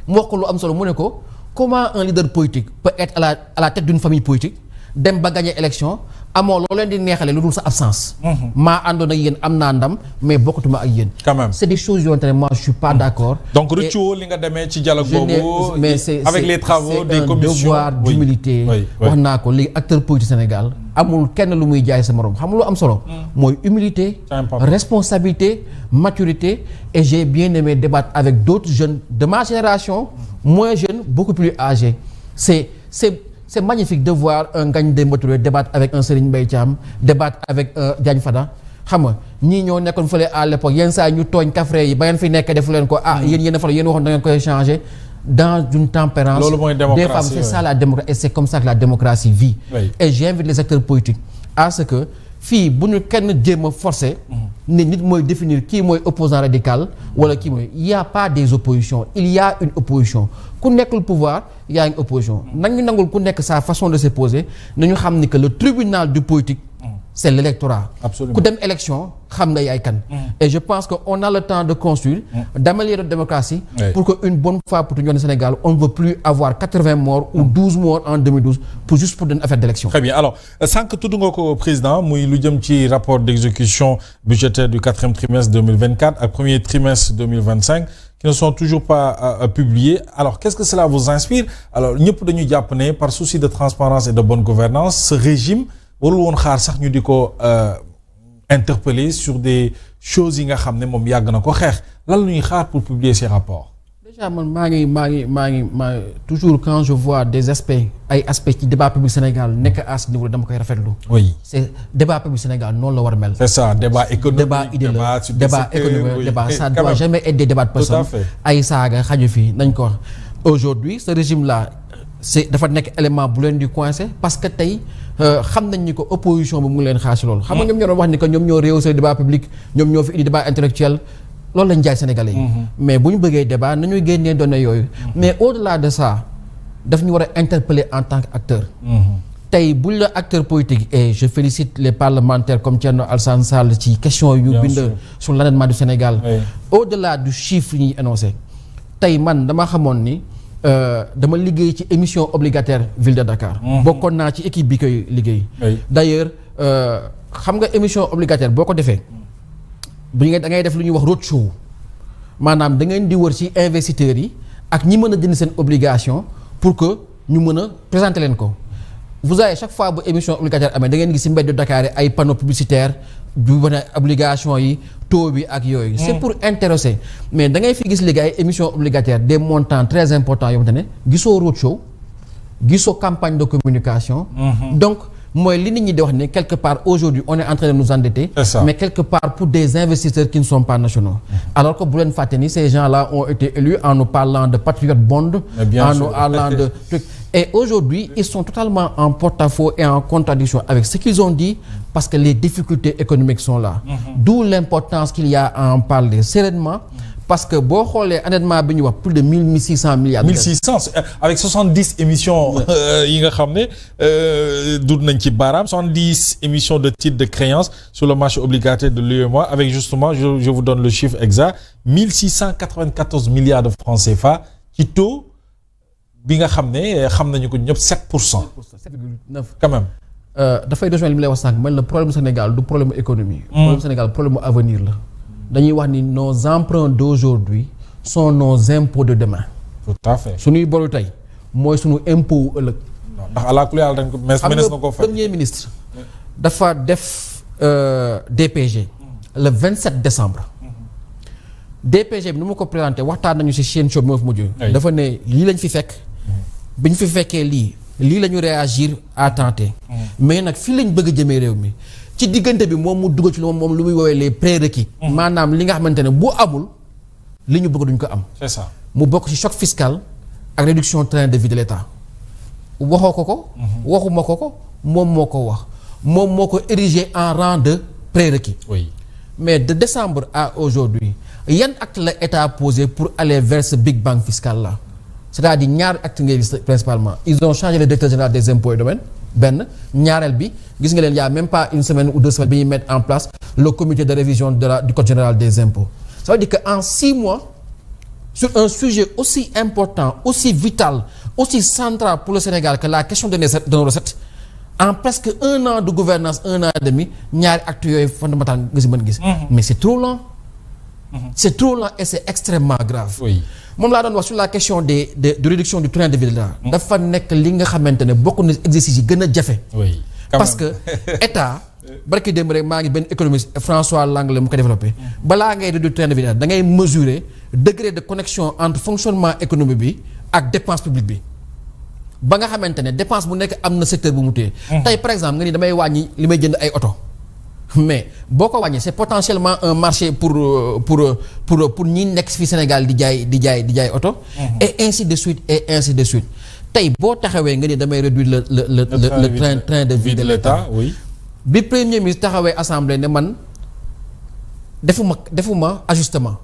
mu wax ko lu am solo mu ne ko comment un leader politique peut être à la tête d'une famille politique dem ba gagner élection amoo loo leen di neexale lu dul sa absence. maa àndoon ak yéen am naa ndam mais bokkatuma ak yéen. quand même c'est des choses yoo xamante ne moi je suis pas d'accord. donc rëccuwoo li nga demee ci dialogue boobu. mais c'est avec les travaux des commissions c'est un devoir d'humilité. wax naa ko léegi acteur politique Sénégal amul kenn lu muy jaay sa morom xam nga lu am solo. mooy humilité. responsabilité maturité et j'ai bien aimé débattre avec d'autres jeunes de ma génération. moins jeunes beaucoup plus âgés c'est magnifique de voir un Ngagne Demba Touré débattre avec un Serigne Mbaye Thiam débattre avec Diagne Fada xam nga ñii ñoo nekkoon fële à l'époque yenn saa ñu tooñ kafre yi ba ngeen fi nekk defu leen ko yéen a fa yéen waxoon da ngeen koy changer dans une tempérance. loolu mooy démocratie des femmes c'est ça la démocratie et c'est comme ça que la démocratie vit. Et j'invite les acteurs politiques à ce que fii bu ñu kenn jéem a forcer. ne nit mooy définir kii mooy opposant radical wala kii mooy il y a pas des oppositions il y a une opposition ku nekkul pouvoir il y a une opposition nañu nangul ku nekk sa façon de se poser nañu xam ni que le tribunal du politique c'est l'électorat. Absolument. ku dem élection xam nga yaay kan. Et je pense que on a le temps de construire d'améliorer notre démocratie pour que une bonne fois pour tout le Sénégal on ne veut plus avoir 80 morts ou 12 morts en 2012 pour juste pour une affaire d'élection. Très bien alors sànq tudd nga ko président muy lu jëm ci rapport d'exécution budgétaire du 4e trimestre 2024 ak premier trimestre 2025 qui ne sont toujours pas publiés. Alors qu'est-ce que cela vous inspire? Alors ñëpp dañu jàpp ne par souci de transparence et de bonne gouvernance ce régime warul woon xaar sax ñu di ko interpeller sur des choses yi nga xam ne moom yàgg na ko xeex lan la ñuy xaar pour publier ces rapports. Déjà man maa ngi toujours quand je vois des aspects ay aspects ci débat public Sénégal nekk à ce niveau dama koy rafetlu. Oui c'est débat public Sénégal noonu la war a mel. c'est ça débat économique débat idéologique débat économique débat ça doit jamais être des débats de personnes. ay saaga xaju fi nañ ko wax. Aujourd'hui ce régime là c'est dafa nekk élément bu leen di coincer parce que tey xam nañ ni ko opposition bi mu ngi leen xaar si loolu. xam nga ñoom ñoo doon wax ni que ñoom ñoo rehausser débat public ñoom ñoo fi indi débat intellectuel loolu lañ jaay Sénégalais yi. mais bu ñu bëggee débat nañuy génnee données yooyu. mais au-delà de ça daf ñu war a interpeller en tant qu'acteur. tey buñ la acteur politique et je félicite les parlementaires comme Thierno Alassane Sall ci question yu bind sur l'endettement du Sénégal. Au-delà du chiffre yi ñuy énoncé tey man dama xamoon ni. dama liggéey ci émission obligataire ville de Dakar. bokkoon naa ci équipe bi koy liggéey. d'ailleurs xam nga émission obligataire boo ko defee bu ñu da ngay def lu ñuy wax roadshow maanaam da ngeen di wër ci investisseurs yi ak ñi mën a jënd seen obligation pour que ñu mën a présenter leen ko. vous avez chaque fois bu émission obligataire amee da ngeen gis ci mbedd Dakar yi ay panneaux publicitaires du wane obligation yi taux bi ak yooyu. c'est pour intéresser mais da ngay fi gis léegi ay émissions obligataires des montants très importants yoo xamante ne gisoo roadshow gisoo campagne de communication. donc mooy li nit ñi di wax ne quelque part aujourd'hui on est en train de nous endetter. mais quelque part pour des investisseurs qui ne sont pas nationaux. alors que bu leen fàtte ni ces gens-là ont été élus en nous parlant de patriot bond. en nous parlant de trucs. Et aujourd'hui, ils sont totalement en porte-à-faux et en contradiction avec ce qu'ils ont dit parce que les difficultés économiques sont là. D'où l'importance qu'il y a à en parler sereinement parce que boo xoolee endettement bi ñu wax plus de 1600 milliards. 1600 avec 70 émissions yi nga xam ne dut nañ ci baaraam 70 émissions de titres de créance sur le marché obligataire de l'UEMOA avec justement je vous donne le chiffre exact 1694 milliards de francs CFA ci taux. bi nga xam ne xam nañu ko ñëpp 7%. 7,9 quand même. dafay rejoindre li mu lay wax sànq man le problème Sénégal du problème économie. problème Sénégal problème avenir la. dañuy wax ni nos emprunts d'aujourd'hui sont nos impôts de demain. tout à fait. suñuy boru tey mooy suñu impôt wu ëllëg. ndax alaakulli yàlla dañ ko menes na ko fay. premier ministre dafa def DPG. le 27 décembre. DPG bi ni ma ko présenté waxtaan nañu ci chaîne show bi moo fi mujj. dafa ne lii lañ fi fekk. bi ñu fi fekkee lii la ñu réagir à tenter. mais nag fii lañ bëgg a jëmee réew mi ci diggante bi moom mu dugal ci moom lu muy woowee les prérequis. maanaam li nga xamante ne bu amul li ñu bëgg duñ ko am. c'est ça mu bokk ci choc fiscal ak réduction train de vie de l'État. waxoo ko. waxuma ko moom moo ko wax moom moo ko érigé en rang de prérequis. oui mais de décembre à aujourd'hui yan acte la État posé pour aller vers ce big bang fiscal là. c'est-à-dire ñaari acte ngay gis principalement ils ont changé le directeur général des impôts et domaines benn ñaareel bi gis nga leen y a même pas une semaine ou 2 semaines bi ñuy mettre en place le comité de révision du code général des impôts ça veut dire que en 6 mois sur un sujet aussi important, aussi vital, aussi central pour le Sénégal que la question de nos recettes, en presque 1 an de gouvernance, 1 an et demi, ñaari actes yooyu fondamental nga si mën gis. Mais c'est trop lent. C'est trop lent et c'est extrêmement grave. Oui. moom laa doon wax sur la question de réduction du train de vie là. dafa nekk li nga xamante ne bokk na exercice yi gën a jafe. oui parce que état. barki démb rek maa ngi benn économiste François Langlais mu ko développé. balaa ngay réduire train de vie da ngay mesurer degré de connexion entre fonctionnement économique bi ak dépense publique bi. ba nga xamante ne dépense bu nekk am na secteur bu mu téye. tey par exemple nga ni damay wàññi li may jënd ay oto. mais boo ko wàññee c'est potentiellement un marché pour ñi nekk fii Sénégal di jaay oto. et ainsi de suite tey boo taxawee nga ni damay réduire le train de vie de l'État. oui. bi premier ministre taxawee assemblée ne man defuma ajustement.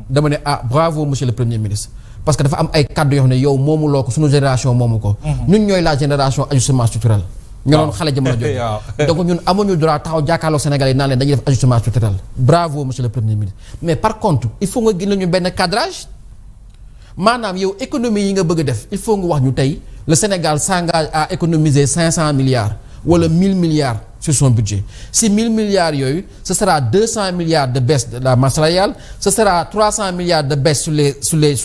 dama ne bravo monsieur le premier ministre. parce que dafa am ay kàddu yoo xam ne yow moomu loo ko suñu génération moomu ko. ñun ñooy la génération ajustement structurel. ñoo doon xale jamono jooju. donc ñun amuñu droit taxaw jàkkaarloo Sénégalais yi naan leen dañuy def ajustement structurel. bravo monsieur le premier ministre mais par contre il faut nga génne ñu benn cadrage maanaam yow économie yi nga bëgg a def il faut nga wax ñu tey le Sénégal s'engage à économiser 500 milliards wala 1000 milliards sur son budget. Si 1000 milliards yooyu ce sera 200 milliards de baisse de la masse salariale, ce sera 300 milliards de baisse sur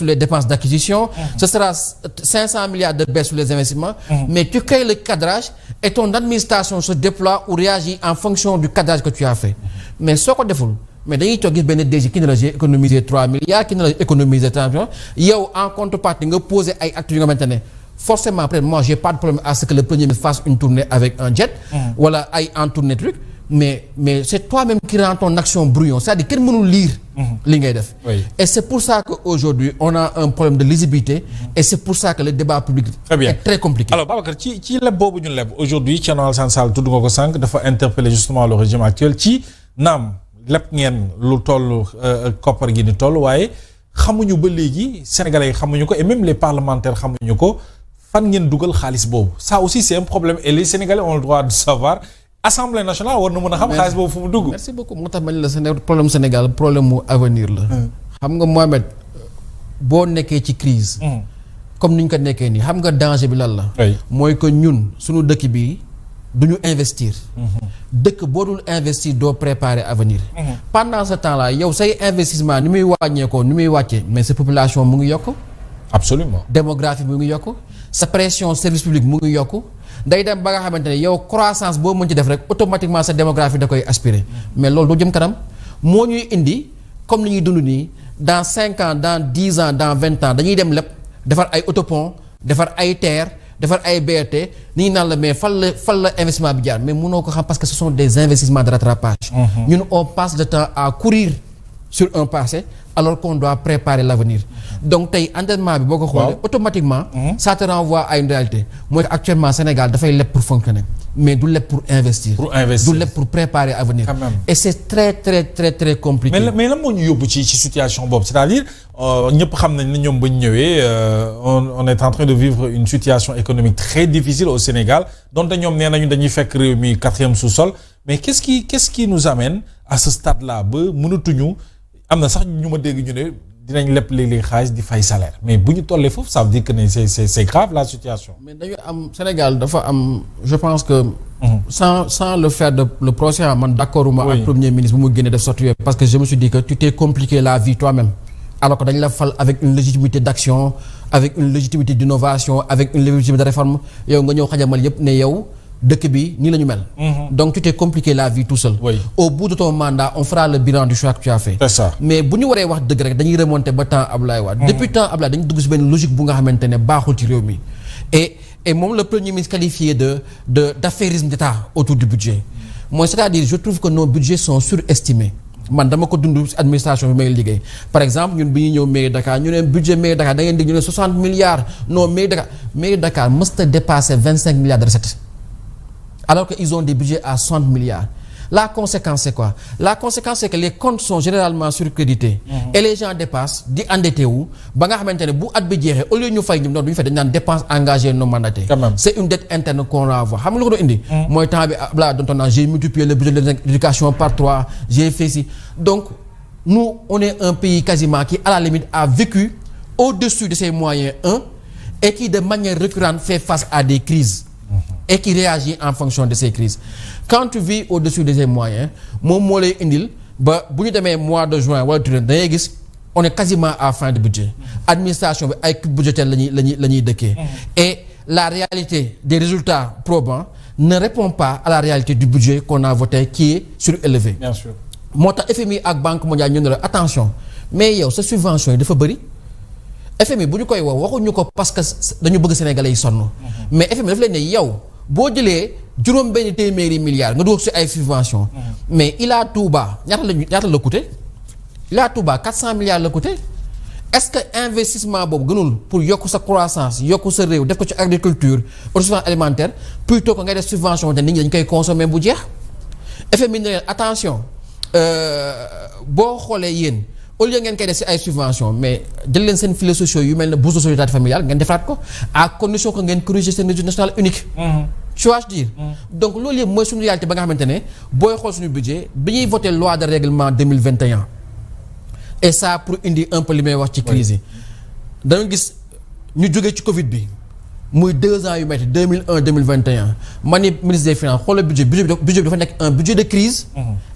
les dépenses d'acquisition, ce sera 500 milliards de baisse sur les investissements, mais tu crées le cadrage et ton administration se déploie ou réagit en fonction du cadrage que tu as fait. Mais soo ko deful mais dañuy toog gis benn DG qui ne la j'ai économisé 3 milliards qui ne la économisé 30 milliards yow en contrepartie nga poser ay actes yu nga xamante ne forcément peut-être moi j'ai pas de problème à ce que le premier ministre fasse une tournée avec un jet wala ay en tournée truc mais c'est toi-même qui rend ton action brouillon c'est-à-dire kenn mënul lire li ngay def et c'est pour ça que aujourd'hui on a un problème de lisibilité et c'est pour ça que le débat public est très compliqué. Alors Babacar ci leb boobu ñu leb aujourd'hui Thierno Alassane Sall tudd nga ko sànq dafa interpeller justement le régime actuel ci naam leb ngeen lu toll koppar gi ni toll waaye xamuñu ba léegi sénégalais yi xamuñu ko et même les parlementaires xamuñu ko fan ngeen dugal xaalis boobu ça aussi c'est un problème et les Sénégalais ont le droit de savoir Assemblée nationale war na mën a xam xaalis boobu fu mu dugg. merci beaucoup moo tax ma ne la problème Sénégal problème mu avenir la. xam nga Mohamed boo nekkee ci crise comme ni ñu ko nekkee nii xam nga danger bi lan la. mooy que ñun suñu dëkk bi du ñu investir. dëkk boo dul investir doo préparer avenir. pendant ce temps là yow say investissement ni muy wàññeekoo ni muy wàccee mais sa population mu ngi yokk. absolument démographie mu ngi yokk sa pression service public mu ngi yokk day dem ba nga xamante ne yow croissance boo mën ci def rek automatiquement sa démographie da koy aspirer mais loolu doo jëm kanam moo ñuy indi comme ni ñuy dund nii dans 5 ans dans 10 ans dans 20 ans dañuy dem lépp defar ay autopont defar ay terre defar ay BRT ni ñu naan la mais fan la investissement bi jaar mais mënoo ko xam parce que ce sont des investissements de rattrapage. ñun on passe le temps à courir sur un passé alors qu'on doit préparer l'avenir. Donc tey endettement bi boo ko xoolee automatiquement ça te renvoie à une réalité mooy que actuellement Sénégal dafay leb pour fonctionner mais du leb pour investir du leb pour préparer avenir et c'est très très très très compliqué. mais lan moo ñu yóbbu ci situation boobu c'est-à-dire ñëpp xam nañ ne ñoom ba ñu ñëwee on est en train de vivre une situation économique très difficile au Sénégal donte ñoom nee nañu dañuy fekk réew mi 4e sous-sol mais qu'est-ce qui nous amène à ce stade-là ba mënatuñu am na sax ñu ma dégg ñu ne dinañ lépp léeg-léeg xaalis di fay salaire mais bu ñu tollee foofu ça veut dire que ne c'est grave la situation. mais dañu am Sénégal dafa am je pense que. sans le faire le procès man d'accord uma ak premier ministre bu mu génne def sortie yooyu parce que je me suis dit que tu t'es compliqué la vie toi-même alors que dañ la fal avec une légitimité d'action avec une légitimité d'innovation avec une légitimité de réforme yow nga ñëw xajamal yépp ne yow. dëkk bi nii la ñu mel. donc tu t'es compliqué la vie tout seul. Au bout de ton mandat on fera le bilan du choix que tu as fait. C'est ça. Mais bu ñu waree wax dëgg rek dañuy remonter ba temps Abdoulaye Wade. Depuis temps Abdoulaye dañu dugg ci benn logique bu nga xamante ne baaxul ci réew mi. et moom le premier ministre qualifié d'affairisme d'État autour du budget. Moi c'est-à-dire je trouve que nos budgets sont surestimés. man dama ko dund administration bi may liggéey par exemple ñun bi ñuy ñëw mairie Dakar ñu ne budget mairie Dakar da ngeen di ñu ne 60 milliards non mairie Dakar mësta dépasser 25 milliards de recettes. Alors qu'ils ont des budgets à 60 milliards. La conséquence c'est quoi? La conséquence c'est que les comptes sont généralement surcrédités. Et les gens dépassent di endetté wu ba nga xamante ne bu at bi jeexee au lieu ñu fay ñoom noonu du ñu fay dañu naan dépenses engagées non mandatées. C'est une dette interne qu'on renvoie. Xam nga lu ko doon indi. mooy temps bi Abdoulaye doon naa j'ai multiplié le budget de l'éducation par 3 j'ai fait ci. Donc nous on est un pays quasiment qui à la limite a vécu au-dessus de ses moyens et qui de manière récurrente fait face à des crises et qui réagit en fonction de ces crises. Quand tu vis au-dessus de ses moyens moom moo lay indil ba bu ñu demee mois de juin wala da ngay gis on est quasiment à fin de budget administration bi ay coupes budgétaires la ñuy dëkkee et la réalité des résultats probants ne répond pas à la réalité du budget qu'on a voté qui est surélevé. Bien sûr. moo tax FMI ak Banque mondiale ñu ne la attention mais yow sa subvention yi dafa bëri FMI bu ñu koy wax waxuñu ko parce que dañu bëgg Sénégalais yi sonn mais FMI dafa leen ne yow boo jëlee juróom benn téeméeri milliards nga dugg ci ay subvention mais Ila Touba ñaata la coûté Ila Touba 400 milliards la coûté est-ce que investissement boobu gënul pour yokk sa croissance yokk sa réew def ko ci agriculture autosuffisance alimentaire plutôt que ngay def subvention te nit ñi dañ koy consommer bu jeex FMI ne leen attention boo xoolee yéen au lieu ngeen koy def ci ay subvention mais jël leen seen filets sociaux yu mel ne bourse de solidarité familiale ngeen defaraat ko à condition que ngeen corriger seen registre national unique. tu vois je dire. donc loolu yëpp mooy suñu réalité ba nga xamante ne booy xool suñu budget bi ñuy voté loi de règlement 2021 et ça pour indi un peu li may wax ci crise yi dañu gis ñu jógee ci Covid bi muy 2 ans yu métti 2001 2021 ma ni ministre des finances xoolal budget bi dafa nekk un budget de crise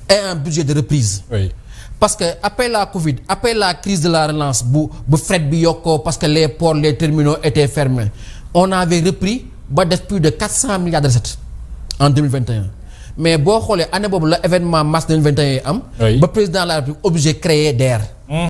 et un budget de reprise. Oui. Parce que après la Covid après la crise de la relance bu fret bi yokkoo parce que les ports les terminaux étaient fermés on avait repris ba def plus de 400 milliards de recettes en 2021 mais boo xoolee année boobu la événement mars 2021 yi am. ba président de la République obligé créer DER.